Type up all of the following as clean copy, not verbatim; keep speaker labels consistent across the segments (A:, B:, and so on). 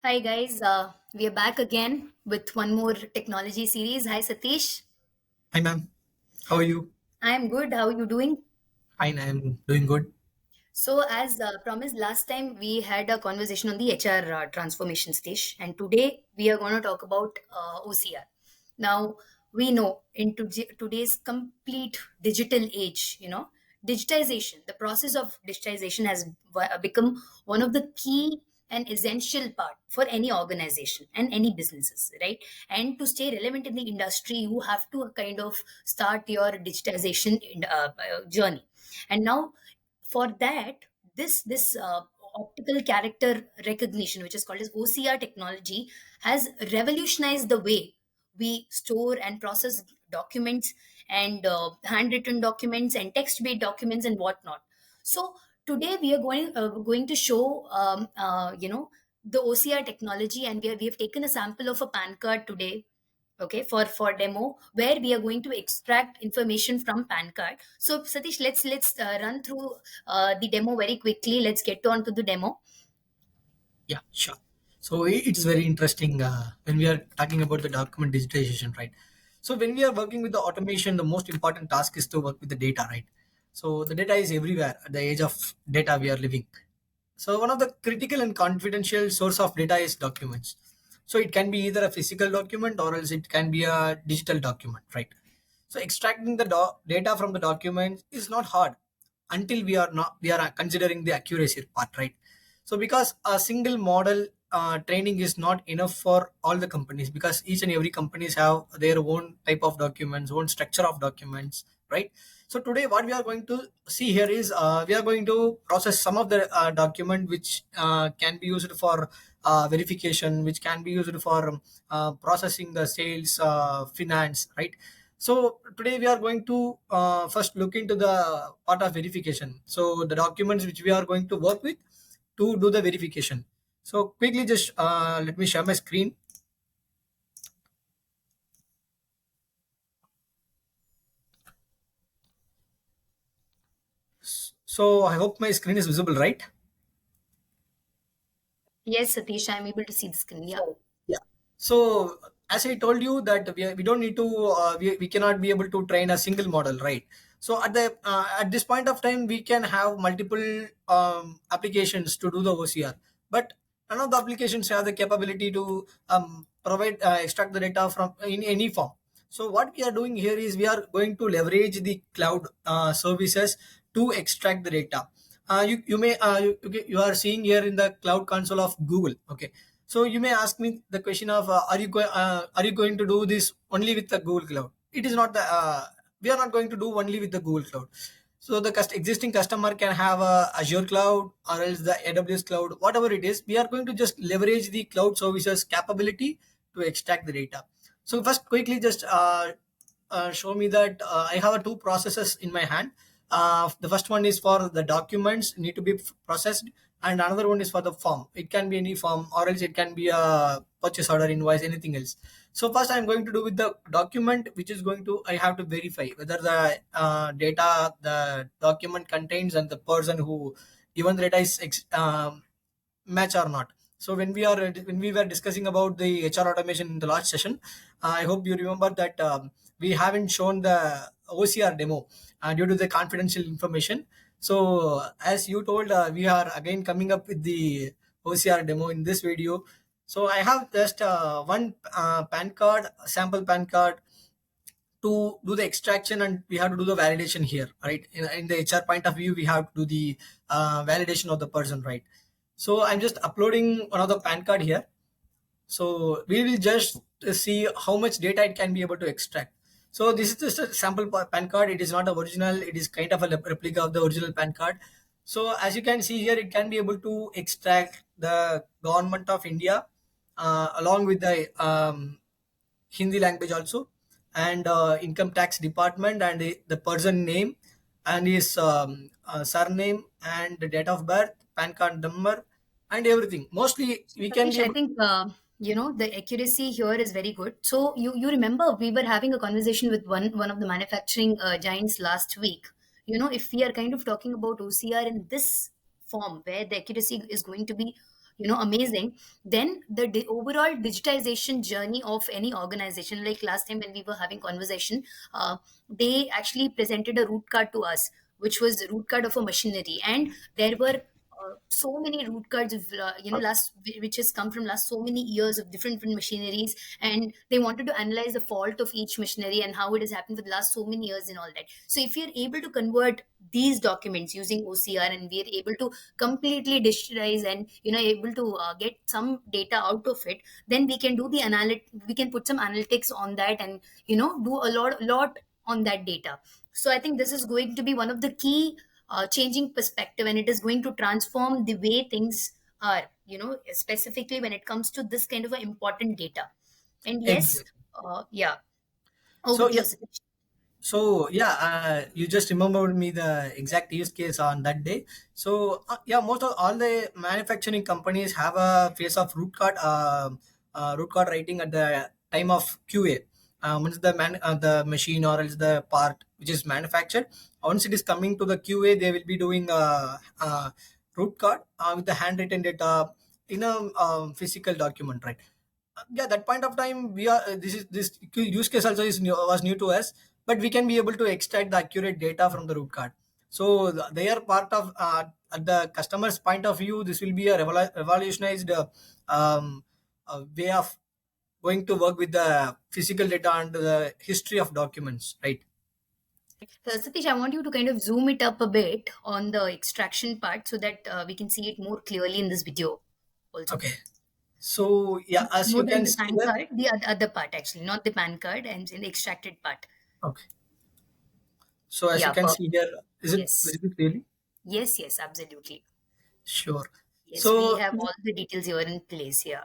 A: Hi guys, we are back again with one more technology series. Hi Satish,
B: Hi, ma'am. How are you?
A: I am good. How are you doing?
B: Fine, I'm doing good.
A: So, as promised last time, we had a conversation on the HR transformation stage, and today we are going to talk about OCR. Now, we know in today's complete digital age, digitization, the process of digitization has become one of the key and essential part for any organization and any businesses, right? And to stay relevant in the industry, you have to kind of start your digitization journey. And now for that this optical character recognition, which is called as OCR technology, has revolutionized the way we store and process documents and handwritten documents and text-based documents and whatnot. So today we are going to show the OCR technology, and we have taken a sample of a PAN card today, okay, for demo, where we are going to extract information from PAN card. So Satish, let's run through the demo very quickly. Let's get on to the demo.
B: Yeah, sure. So it's very interesting when we are talking about the document digitization, right? So when we are working with the automation, the most important task is to work with the data, right? So the data is everywhere at the age of data we are living. So one of the critical and confidential source of data is documents. So it can be either a physical document or else it can be a digital document, right? So extracting the data from the document is not hard until we are considering the accuracy part, right? So because a single model training is not enough for all the companies, because each and every companies have their own type of documents, own structure of documents, right? So today what we are going to see here is we are going to process some of the document which can be used for verification, which can be used for processing the sales, finance, right? So today we are going to first look into the part of verification. So the documents which we are going to work with to do the verification. So quickly just let me share my screen. So I hope my screen is visible, right?
A: Yes, Satish, I'm able to see the screen. Yeah.
B: Yeah. So as I told you that we don't need to we cannot be able to train a single model, right? So at this point of time we can have multiple applications to do the OCR, but none of the applications have the capability to provide extract the data from in any form. So what we are doing here is we are going to leverage the cloud services to extract the data. You are seeing here in the cloud console of Google. Okay, so you may ask me the question of are you going to do this only with the Google Cloud? It is not the we are not going to do only with the Google Cloud. So the existing customer can have a Azure Cloud or else the AWS Cloud, whatever it is. We are going to just leverage the cloud services capability to extract the data. So first, quickly just show me that I have two processes in my hand. The first one is for the documents need to be processed, and another one is for the form. It can be any form, or else it can be a purchase order, invoice, anything else. So first, I'm going to do with the document, which is going to I have to verify whether the data the document contains and the person who given the data is match or not. So when we were discussing about the HR automation in the last session, I hope you remember that we haven't shown the OCR demo due to the confidential information. So as you told, we are again coming up with the OCR demo in this video. So I have just one PAN card, sample PAN card to do the extraction, and we have to do the validation here, right? In the HR point of view, we have to do the validation of the person, right? So I'm just uploading another PAN card here. So we will just see how much data it can be able to extract. So this is just a sample PAN card. It is not a original. It is kind of a replica of the original PAN card. So as you can see here, it can be able to extract the government of India along with the Hindi language also, and income tax department, and the person name and his surname and the date of birth, PAN card number, and everything. Mostly
A: So
B: we can
A: Satish,
B: be
A: I
B: able.
A: think the accuracy here is very good. So you remember we were having a conversation with one of the manufacturing giants last week. If we are kind of talking about OCR in this form, where the accuracy is going to be amazing, then the overall digitization journey of any organization, like last time when we were having conversation, they actually presented a root card to us, which was the root card of a machinery, and there were so many root cards of last, which has come from last so many years of different machineries, and they wanted to analyze the fault of each machinery and how it has happened for the last so many years and all that. So if you're able to convert these documents using OCR, and we're able to completely digitize and able to get some data out of it, then we can do the we can put some analytics on that, and do a lot on that data. So I think this is going to be one of the key changing perspective, and it is going to transform the way things are, specifically when it comes to this kind of a important data. And yes,
B: Exactly.
A: yeah, over
B: So
A: to you,
B: yeah,
A: Satish.
B: so yeah, you just remembered me the exact use case on that day. So yeah, most of all the manufacturing companies have a phase of root cause writing at the time of QA. Once the machine or else the part which is manufactured, once it is coming to the QA, they will be doing root cause with the handwritten data in a physical document, right? Yeah, that point of time we are this use case also was new to us, but we can be able to extract the accurate data from the root card. So they are part of at the customer's point of view, this will be a revolutionized way of going to work with the physical data and the history of documents, right?
A: So, Satish, I want you to kind of zoom it up a bit on the extraction part so that we can see it more clearly in this video also.
B: Okay, so yeah, as
A: More
B: you
A: than
B: can
A: the
B: see
A: PAN
B: there.
A: card, the other part actually, not the PAN card, and in the extracted part.
B: Okay, so as you
A: Yeah,
B: can
A: perfect.
B: see there, is it
A: Yes.
B: very clearly?
A: Yes, yes, absolutely.
B: Sure.
A: Yes, we
B: So
A: have all the details here in place here.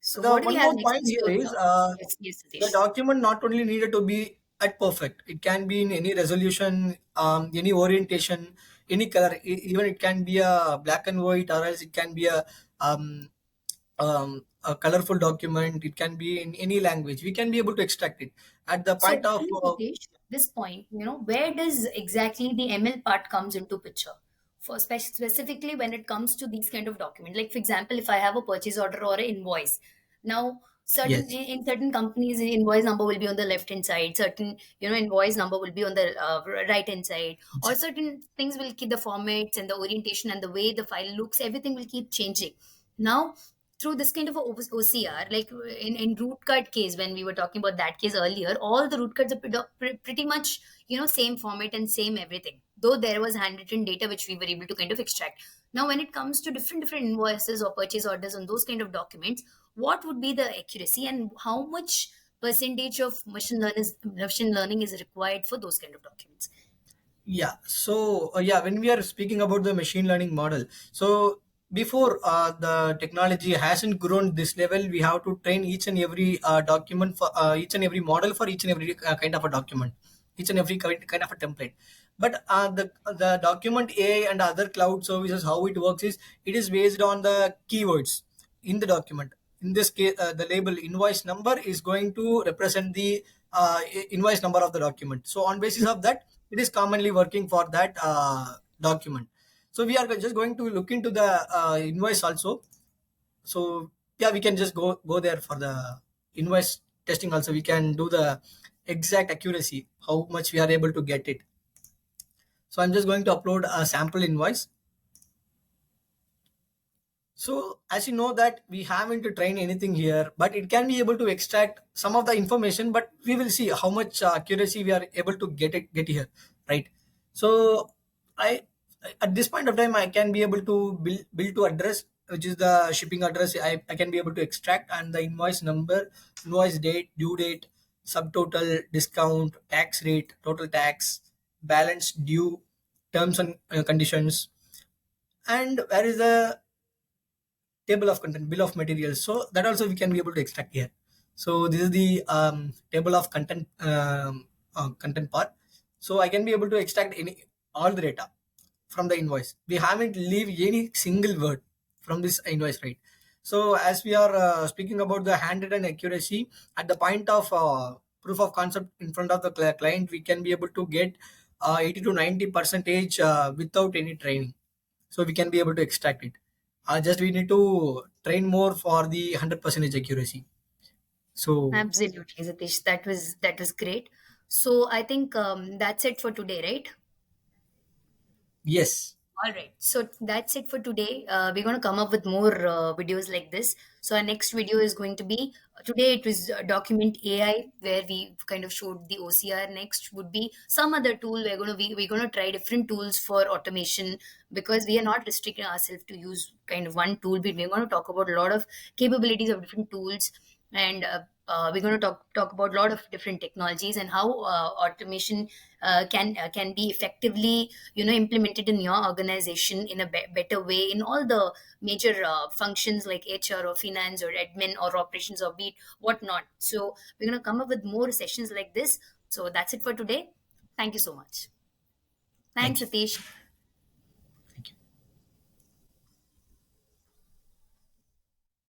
A: So,
B: the
A: what do we
B: one
A: have
B: more
A: next?
B: point here
A: So,
B: is
A: yes, yes,
B: the
A: Satish.
B: document not only needed to be at perfect, it can be in any resolution, any orientation, any color. Even it can be a black and white, or else it can be um, a colorful document. It can be in any language. We can be able to extract it at the
A: So
B: point of
A: actually, Satish, this point, where does exactly the ML part comes into picture? For specifically when it comes to these kind of document, like for example, if I have a purchase order or an invoice, now certain
B: yes,
A: in certain companies, the invoice number will be on the left hand side, certain invoice number will be on the right hand side, or certain things will keep the formats and the orientation and the way the file looks, everything will keep changing. Now through this kind of a OCR, like in root card case, when we were talking about that case earlier, all the root cards are pretty much, same format and same everything. Though there was handwritten data which we were able to kind of extract. Now, when it comes to different invoices or purchase orders on those kind of documents, what would be the accuracy and how much percentage of machine learning is required for those kind of documents?
B: yeah. So yeah, when we are speaking about the machine learning model, so before the technology hasn't grown this level, we have to train each and every document for each and every model for each and every kind of a document, each and every kind of a template. But the document AI and other cloud services, how it works is it is based on the keywords in the document. In this case, the label invoice number is going to represent the invoice number of the document. So on basis of that, it is commonly working for that document. So we are just going to look into the invoice also. So yeah, we can just go there for the invoice testing also. We can do the exact accuracy, how much we are able to get it. So I'm just going to upload a sample invoice. So as you know that we haven't to train anything here, but it can be able to extract some of the information, but we will see how much accuracy we are able to get here, right? So I at this point of time I can be able to build to address, which is the shipping address. I can be able to extract, and the invoice number, invoice date, due date, subtotal, discount, tax rate, total tax, balance due, terms and conditions, and where is the table of content, bill of materials. So that also we can be able to extract here. So this is the table of content, content part. So I can be able to extract any all the data from the invoice. We haven't leave any single word from this invoice, right? So as we are speaking about the handwritten accuracy, at the point of proof of concept in front of the client, we can be able to get 80 to 90 percentage without any training. So we can be able to extract it. Just we need to train more for the 100% accuracy. So
A: Absolutely, Satish. That was great. So I think that's it for today, right?
B: yes,
A: All right. So that's it for today. We're going to come up with more videos like this. So our next video is going to be today. It was document AI, where we kind of showed the OCR. Next would be some other tool. We're going to try different tools for automation, because we are not restricting ourselves to use kind of one tool. But we're going to talk about a lot of capabilities of different tools, and we're going to talk about a lot of different technologies and how automation can be effectively implemented in your organization in a better way in all the major functions like HR or finance or admin or operations or beat whatnot. So we're going to come up with more sessions like this. So that's it for today. Thank you so much.
B: thank
A: Thanks,
B: you.
A: Satish.